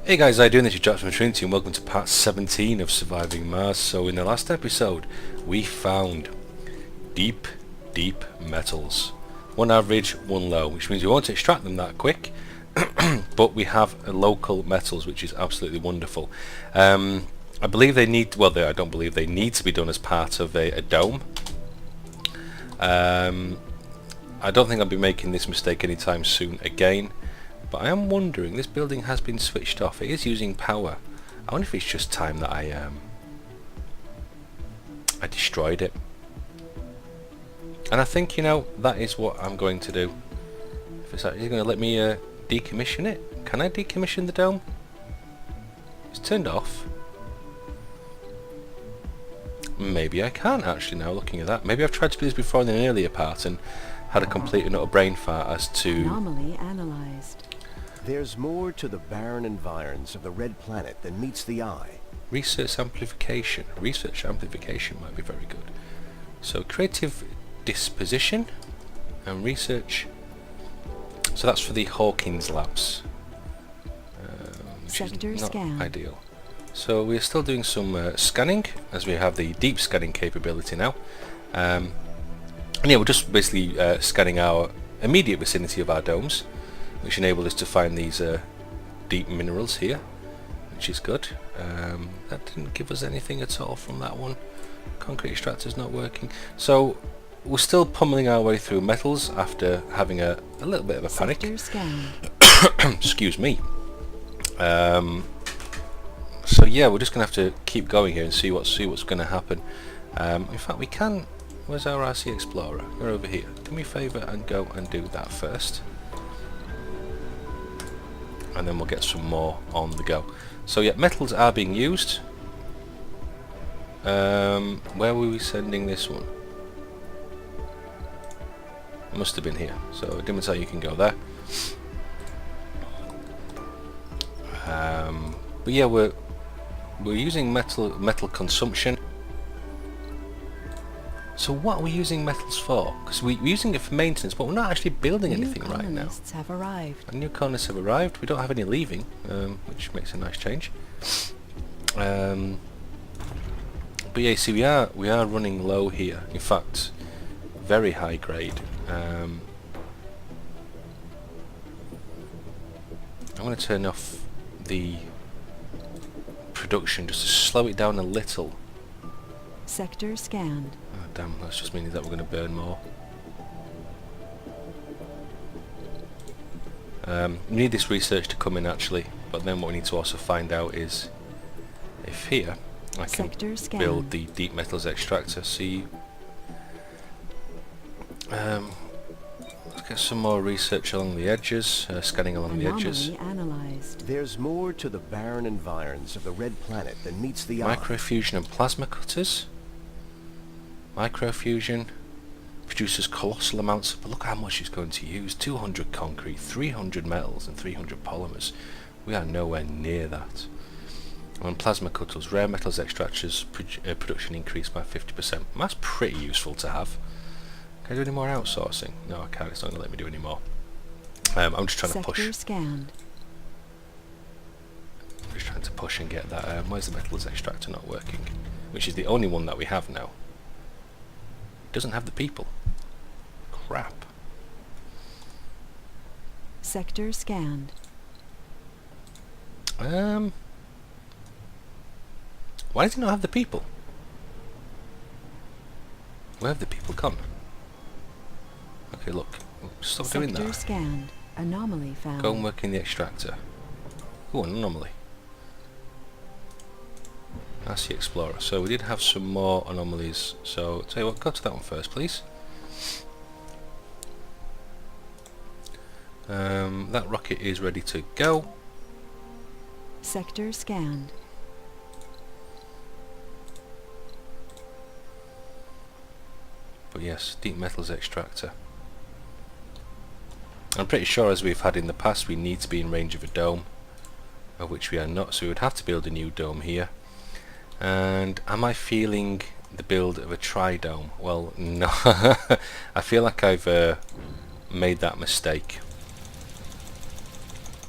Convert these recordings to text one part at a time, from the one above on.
Hey guys, how you doing? This is Jack from Trinity and welcome to part 17 of Surviving Mars. So in the last episode we found deep metals. One average, one low, which means we won't extract them that quick but we have local metals, which is absolutely wonderful. I believe they need, well I don't believe they need to be done as part of a dome. I don't think I'll be making this mistake anytime soon again. But I am wondering, this building has been switched off. It is using power. I wonder if it's just time that I destroyed it. And I think, you know, that is what I'm going to do. If it's actually going to let me decommission it. Can I decommission the dome? It's turned off. Maybe I can't actually now, looking at that. Maybe I've tried to do this before in an earlier part and had a complete and utter brain fart as to... Anomaly analyzed. There's more to the barren environs of the red planet than meets the eye. Research amplification. Research amplification might be very good. So creative disposition and research. So that's for the Hawkins labs. Which is not ideal. So we're still doing some scanning, as we have the deep scanning capability now. And yeah, we're just basically scanning our immediate vicinity of our domes, which enable us to find these deep minerals here, which is good. That didn't give us anything at all from that one. Concrete extractor's not working. So we're still pummeling our way through metals after having a little bit of a panic. Excuse me. So yeah, we're just gonna have to keep going here and see what's gonna happen. In fact, we can. Where's our RC Explorer? You're over here. Do me a favour and go and do that first. And then we'll get some more on the go. So yeah, metals are being used. Where were we sending this one? It must have been here. So dim and tell you can go there. But yeah, we're using metal consumption. So what are we using metals for? Because we're using it for maintenance, but we're not actually building anything right now. Colonists have arrived. And new colonists have arrived. We don't have any leaving, which makes a nice change. But yeah, see, we are running low here. In fact, very high grade. I'm going to turn off the production just to slow it down a little. Sector scanned. Oh, damn, that's just meaning that we're going to burn more. We need this research to come in actually, but then what we need to also find out is if here I can build the deep metals extractor. See, let's get some more research along the edges, scanning along the edges. Analyzed. There's more to the barren environs of the red planet than meets the eye. Microfusion and plasma cutters. Microfusion produces colossal amounts of, but look how much it's going to use. 200 concrete, 300 metals and 300 polymers. We are nowhere near that. And plasma cutters, rare metals extractors production increased by 50%. That's pretty useful to have. Can I do any more outsourcing? No, I can't. It's not going to let me do any more. I'm just trying to push. Scanned. I'm just trying to push and get that. Where's the metals extractor not working? Which is the only one that we have now. Doesn't have the people. Crap. Sector scanned. Why does it not have the people? Where have the people gone? Okay, look. Stop doing that. Sector scanned. Anomaly found. Go and work in the extractor. Oh, an anomaly. That's the Explorer. So we did have some more anomalies. So tell you what, go to that one first, please. That rocket is ready to go. Sector scanned. But yes, deep metals extractor. I'm pretty sure, as we've had in the past, we need to be in range of a dome, of which we are not, so we would have to build a new dome here. And am I feeling the build of a tri-dome? Well, no. I feel like I've made that mistake.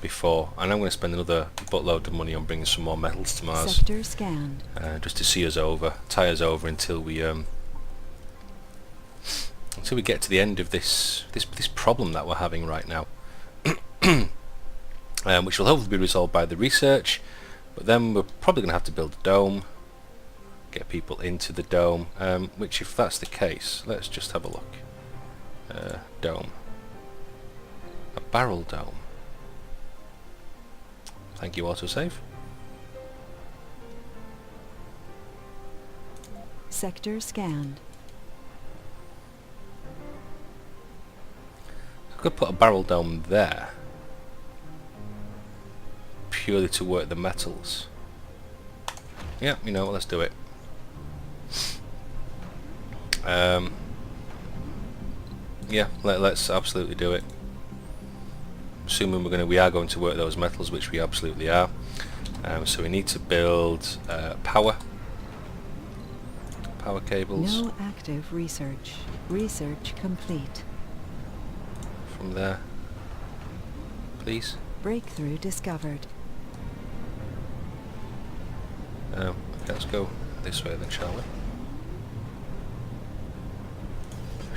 before, and I'm going to spend another buttload of money on bringing some more metals to Mars, Sector scanned. just to see us over, tie us over until we get to the end of this problem that we're having right now, which will hopefully be resolved by the research. But then we're probably going to have to build a dome, get people into the dome, which, if that's the case, let's just have a look. Dome. A barrel dome. Thank you, autosave. Sector scanned. I could put a barrel dome there, purely to work the metals. Yeah, you know what, let's do it. Yeah, let's absolutely do it. Assuming we are going to work those metals, which we absolutely are. So we need to build power cables. No active research. Research complete. From there, please. Breakthrough discovered. Okay, let's go this way then, shall we?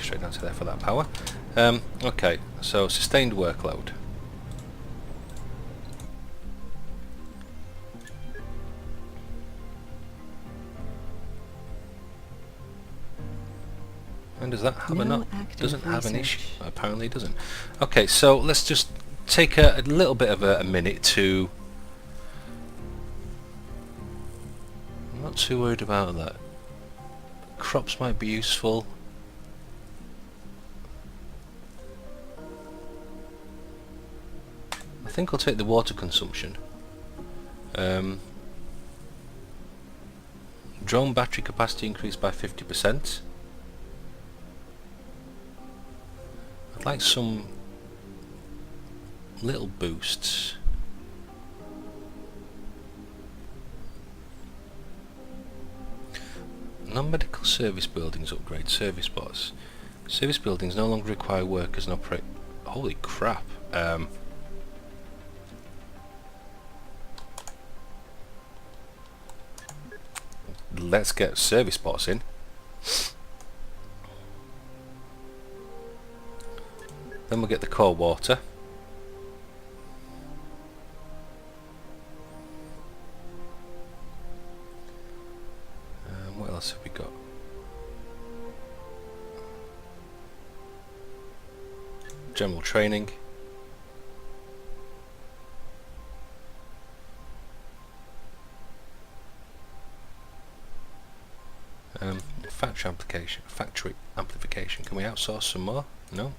Straight down to there for that power. Okay, so sustained workload. And does that have doesn't have an issue? Apparently it doesn't. Okay, so let's just take a little bit of a minute to... I'm not too worried about that. Crops might be useful. I think I'll take the water consumption. Drone battery capacity increased by 50%. I'd like some little boosts. Non-medical service buildings upgrade service bots. Service buildings no longer require workers and operate... Holy crap. Let's get service bots in. Then we'll get the core water. What else have we got? General training. Factory amplification. Can we outsource some more? No.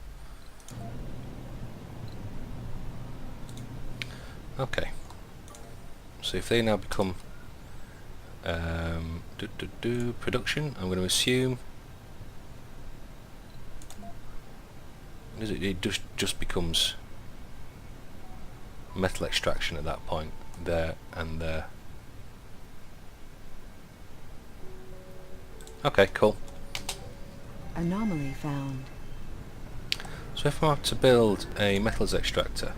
Okay. So if they now become production, I'm going to assume it just becomes metal extraction at that point, there and there. Okay, cool. Anomaly found. So if I have to build a metals extractor,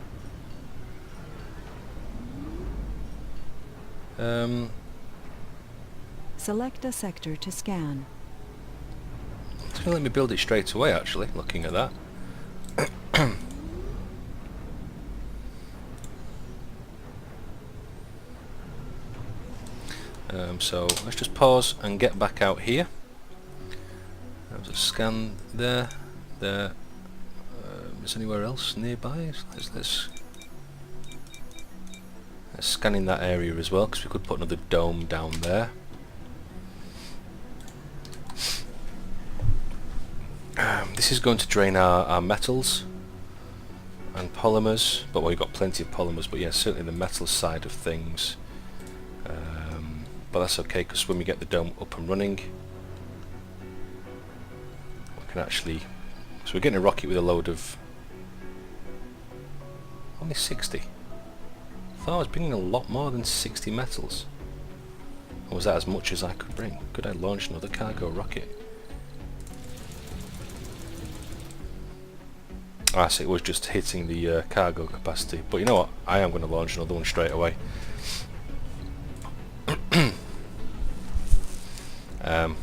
Select a sector to scan. it's going to let me build it straight away, actually, looking at that. So let's just pause and get back out here. There's a scan there. Is anywhere else nearby? Let's scan in that area as well, because we could put another dome down there. This is going to drain our metals and polymers, but we've got plenty of polymers, but yeah, certainly the metal side of things. But that's okay, because when we get the dome up and running, we can actually... So we're getting a rocket with a load of... only 60. I thought I was bringing a lot more than 60 metals. Or was that as much as I could bring? Could I launch another cargo rocket? Ah, so it was just hitting the cargo capacity. But you know what? I am going to launch another one straight away.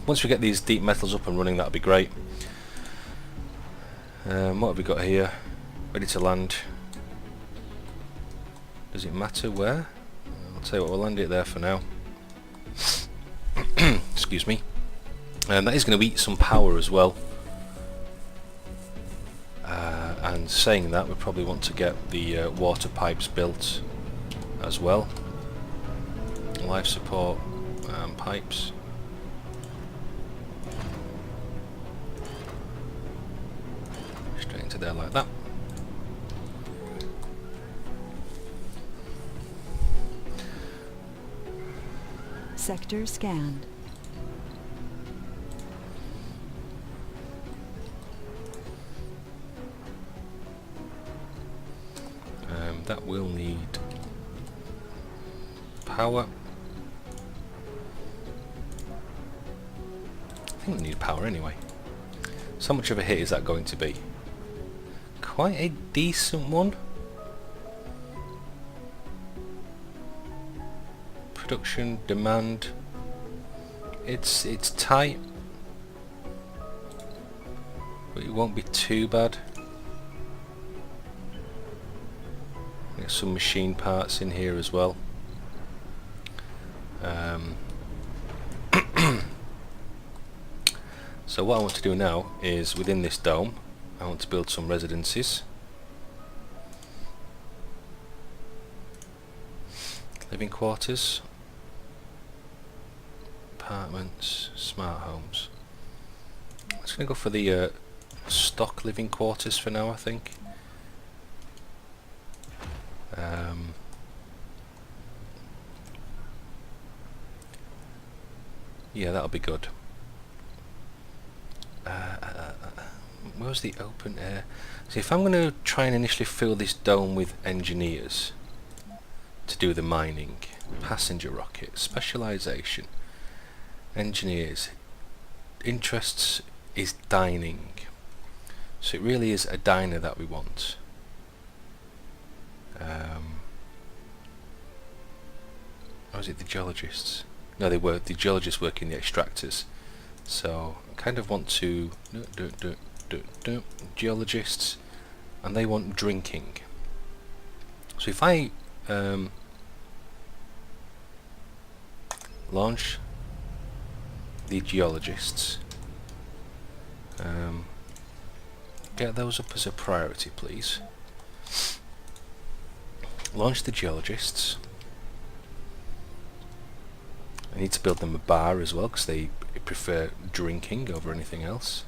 Once we get these deep metals up and running, that'll be great. What have we got here? Ready to land. Does it matter where? I'll tell you what, we'll land it there for now. Excuse me. That is going to eat some power as well. And saying that, we probably want to get the water pipes built as well. Life support pipes. Straight into there like that. Sector scanned. That will need power. I think we need power anyway. So how much of a hit is that going to be? Quite a decent one. Production, demand. It's tight, but it won't be too bad. Get some machine parts in here as well. So what I want to do now is, within this dome, I want to build some residences. Living quarters, apartments, smart homes. I'm just going to go for the stock living quarters for now, I think. Yeah, that'll be good. Where's the open air? See, if I'm going to try and initially fill this dome with engineers to do the mining, passenger rocket, specialisation, engineers, interests is dining. So it really is a diner that we want. Or is it the geologists? No, the geologists work in the extractors. So I kind of want to geologists, and they want drinking. So if I launch the geologists, get those up as a priority, please. Launch the geologists. I need to build them a bar as well, because they prefer drinking over anything else.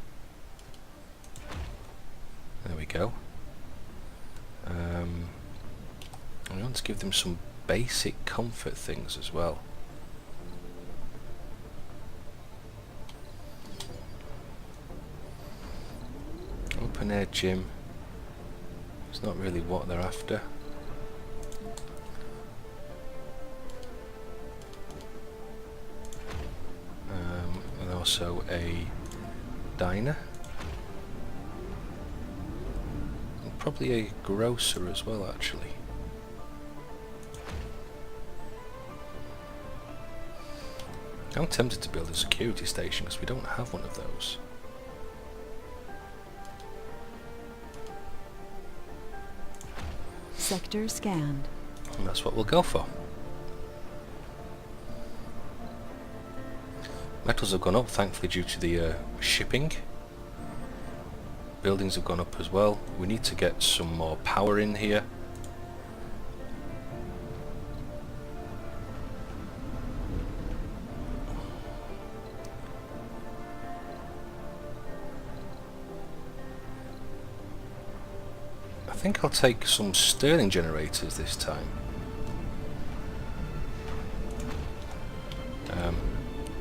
There we go. I want to give them some basic comfort things as well. Open air gym. It's not really what they're after. And also a diner. And probably a grocer as well, actually. I'm tempted to build a security station because we don't have one of those. Sector scanned. And that's what we'll go for. Metals have gone up, thankfully, due to the shipping. Buildings have gone up as well. We need to get some more power in here. I think I'll take some Stirling generators this time.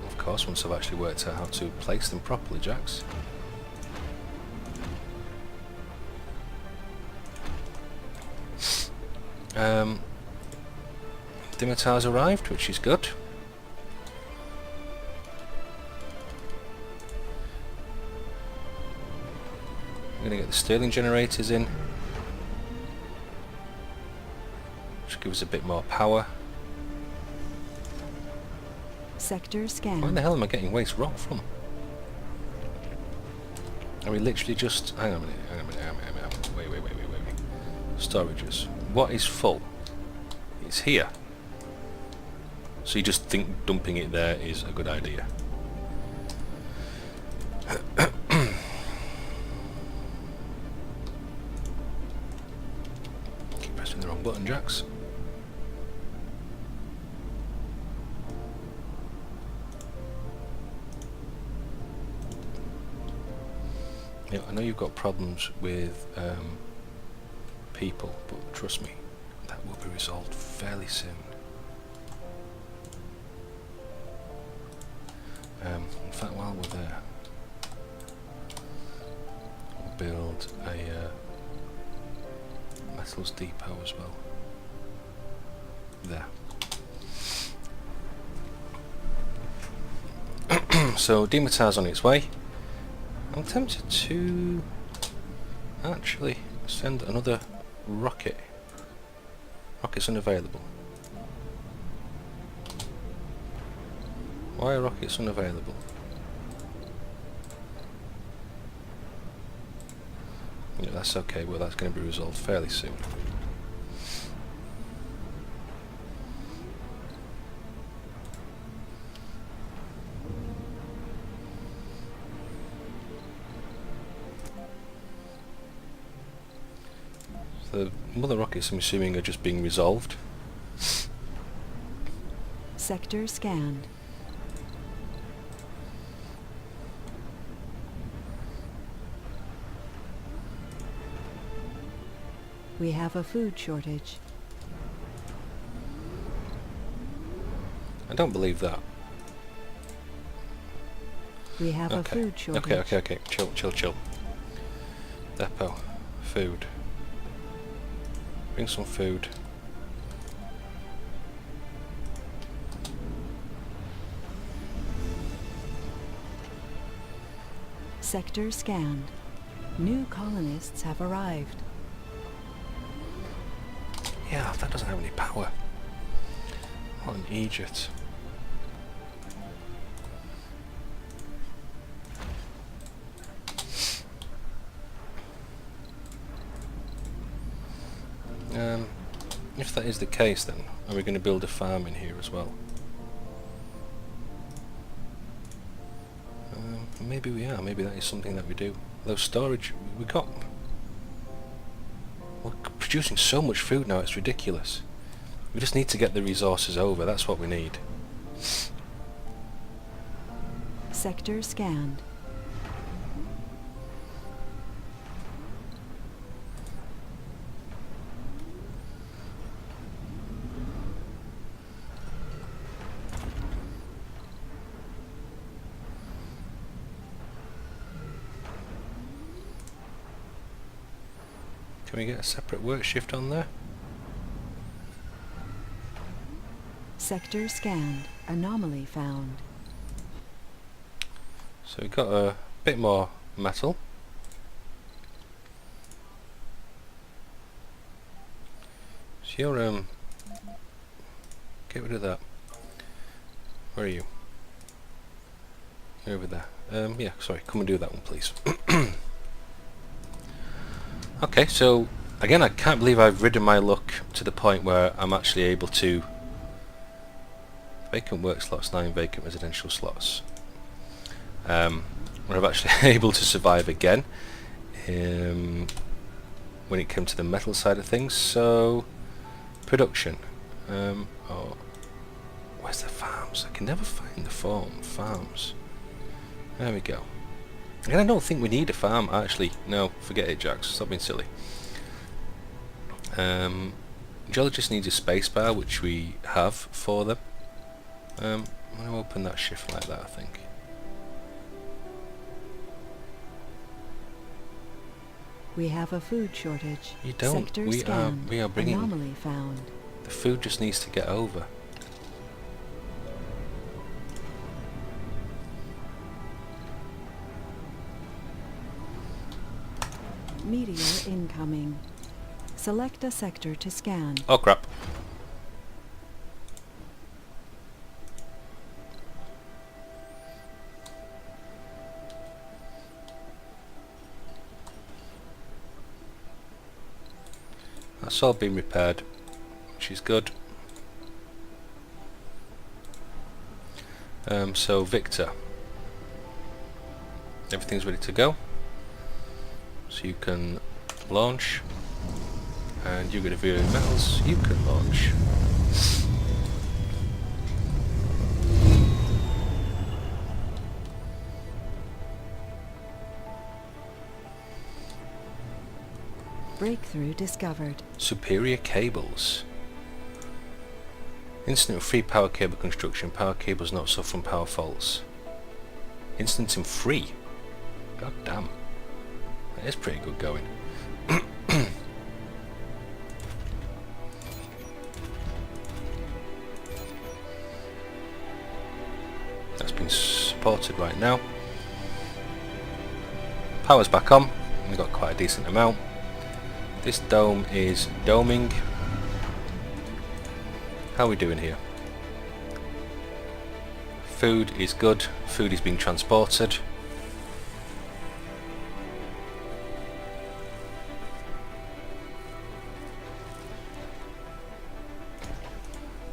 Of course, once I've actually worked out how to place them properly, Jax. Dimitar's arrived, which is good. We're going to get the Stirling generators in, which gives us a bit more power. Sector scan. Where the hell am I getting waste rock from? Are we literally just... hang on a minute, wait. Storages. What is full? It's here. So you just think dumping it there is a good idea. Keep pressing the wrong button, Jax. Yeah, I know you've got problems with people, but trust me, that will be resolved fairly soon. In fact, while we're there, we'll build a metals depot as well. There. So Demeter's on its way. I'm tempted to actually send another rocket. Rocket's unavailable. Why are rockets unavailable? Yeah, that's okay, well that's going to be resolved fairly soon. The mother rockets, I'm assuming, are just being resolved. Sector scanned. We have a food shortage. I don't believe that. We have a food shortage. Okay. Chill. Depot. Food. Bring some food. Sector scanned. New colonists have arrived. Yeah, that doesn't have any power. What an Egypt. If that is the case, then are we going to build a farm in here as well? Maybe we are. Maybe that is something that we do. Though storage, we're producing so much food now, it's ridiculous. We just need to get the resources over. That's what we need. Sector scanned. Can we get a separate work shift on there? Sector scanned. Anomaly found. So we've got a bit more metal. So you're get rid of that. Where are you? You're over there. Yeah, sorry, come and do that one, please. Okay, so again, I can't believe I've ridden my luck to the point where I'm actually able to vacant work slots, 9 vacant residential slots. Where I'm actually able to survive again when it came to the metal side of things. So production. Oh, where's the farms? I can never find the farms. There we go. And I don't think we need a farm, actually. No, forget it, Jax. Stop being silly. Geologist needs a spacebar, which we have for them. I'm going to open that shift like that, I think. We have a food shortage. You don't. Sector We scanned. are bringing... Anomaly found. The food just needs to get over. Meteor incoming. Select a sector to scan. Oh crap. That's all been repaired, which is good. So Victor, everything's ready to go. So you can launch, and you're going to view metals. You can launch. Breakthrough discovered. Superior cables. Instant free power cable construction. Power cables not suffer from power faults. Instant and free. God damn. That is pretty good going. That's been supported right now. Power's back on. We've got quite a decent amount. This dome is doming. How are we doing here? Food is good. Food is being transported.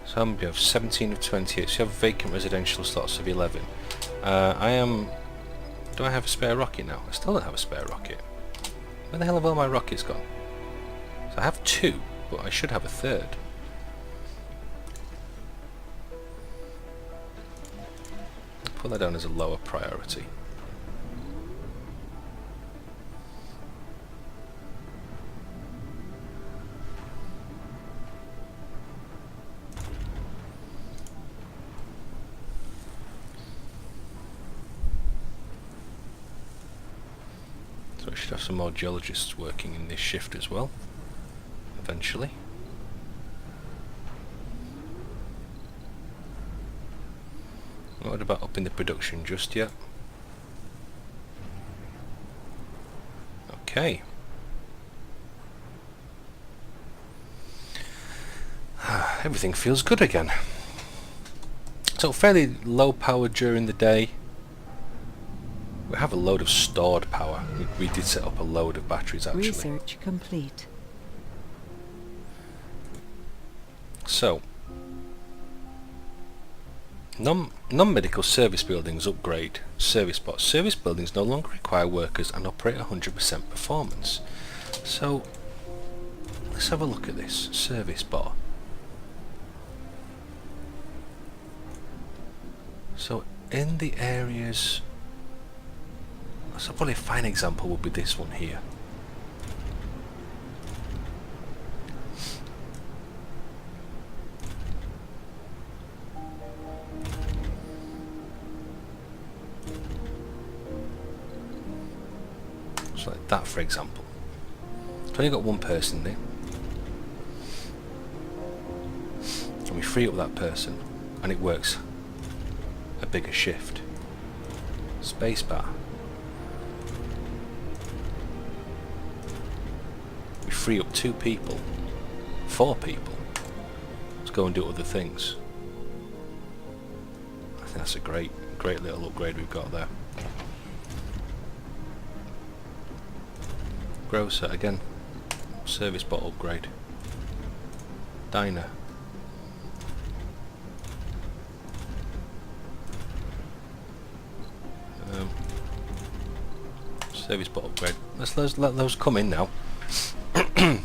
So we have 17 of 28. So you have vacant residential slots of 11. Do I have a spare rocket now? I still don't have a spare rocket. Where the hell have all my rockets gone? So I have 2, but I should have a 3rd. Put that down as a lower priority. So I should have some more geologists working in this shift as well, eventually. Not about upping the production just yet. Okay. Everything feels good again. So fairly low power during the day. We have a load of stored power. We did set up a load of batteries actually. Research complete. So, non-medical service buildings upgrade. Service bots. Service buildings no longer require workers and operate 100% performance. So, let's have a look at this. Service bot. So, in the areas... So probably a fine example would be this one here. So like that, for example. So only got one person there. And we free up that person, and it works a bigger shift. Spacebar. We free up 2 people, 4 people to go and do other things. I think that's a great little upgrade we've got there. Grocer again, service bot upgrade. Diner. Service bot upgrade. Let's let those come in now. And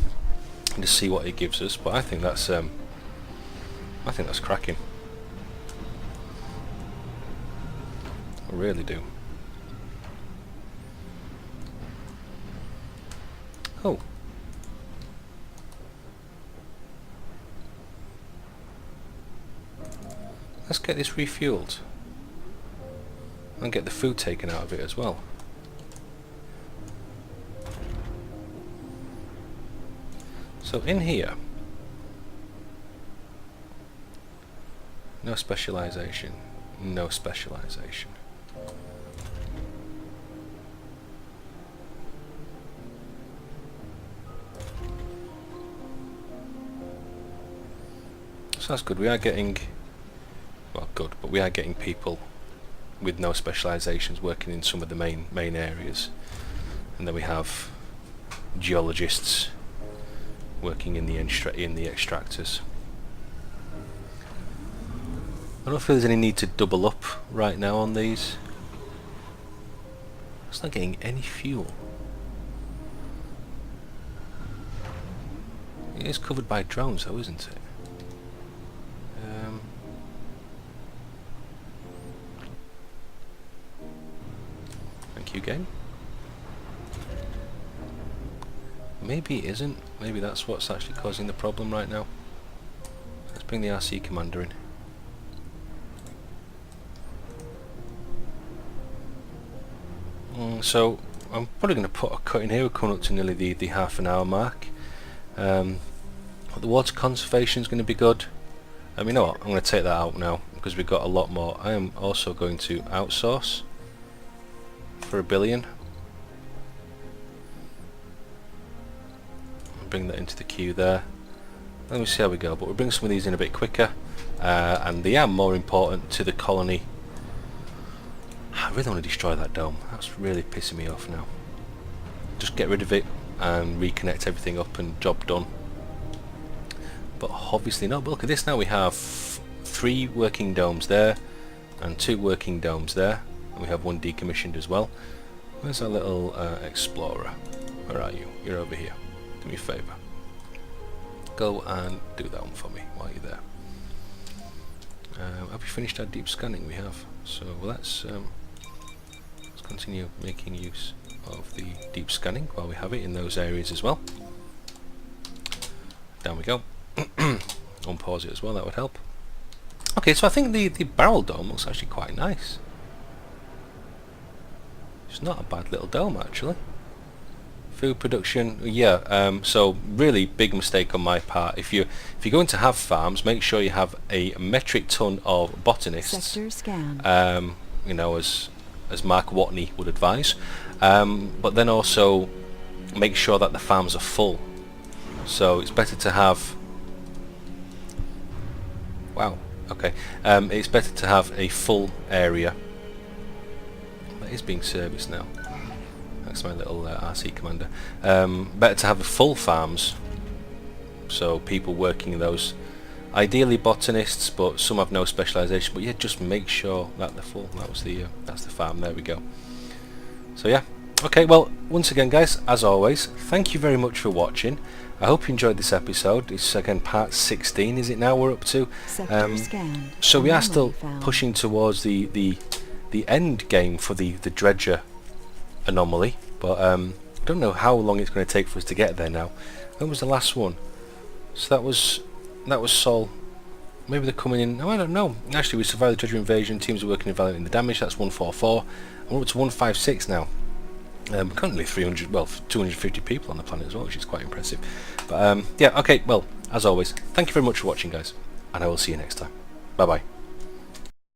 just see what it gives us. But I think that's cracking. I really do. Oh. Let's get this refueled. And get the food taken out of it as well. So in here, no specialization, no specialization. So that's good. We are getting, well, good, but we are getting people with no specialisations working in some of the main areas, and then we have geologists working in the extractors. I don't feel there's any need to double up right now on these. It's not getting any fuel. It is covered by drones though, isn't it? Thank you, game. Maybe it isn't. Maybe that's what's actually causing the problem right now. Let's bring the RC commander in. So I'm probably going to put a cut in here. We're coming up to nearly the half an hour mark. The water conservation is going to be good. You know what? I'm going to take that out now because we've got a lot more. I am also going to outsource for 1 billion. Bring that into the queue there. Let me see how we go, but we'll bring some of these in a bit quicker, and they are more important to the colony. I really want to destroy that dome. That's really pissing me off now. Just get rid of it and reconnect everything up and job done. But obviously not. But look at this now. We have 3 working domes there and 2 working domes there, and we have 1 decommissioned as well. Where's our little explorer? Where are you? You're over here. Do me a favour. Go and do that one for me while you're there. Have we finished our deep scanning? We have. So let's continue making use of the deep scanning while we have it in those areas as well. Down we go. Unpause it as well, that would help. Okay, so I think the barrel dome looks actually quite nice. It's not a bad little dome actually. Food production, yeah. So really big mistake on my part. If you're going to have farms, make sure you have a metric ton of botanists. Sector scan. You know, as Mark Watney would advise. But then also make sure that the farms are full. So it's better to have. Wow. Okay. It's better to have a full area. That is being serviced now. That's my little RC commander. Better to have full farms, so people working in those, ideally botanists, but some have no specialisation. But yeah, just make sure that they're full. That's the farm. There we go. So yeah, okay. Well, once again, guys, as always, thank you very much for watching. I hope you enjoyed this episode. It's again part 16. Is it now? We're up to. Sector scan. So we are still Anomaly found. pushing towards the end game for the dredger anomaly, but I don't know how long it's going to take for us to get there now. When was the last one? So that was Sol. Maybe they're coming in. No, I don't know. Actually, we survived the dredger invasion. Teams are working and evaluating the damage. That's 144. And we're up to 156 now. Currently 250 people on the planet as well, which is quite impressive. But yeah, okay. Well, as always, thank you very much for watching, guys, and I will see you next time. Bye bye.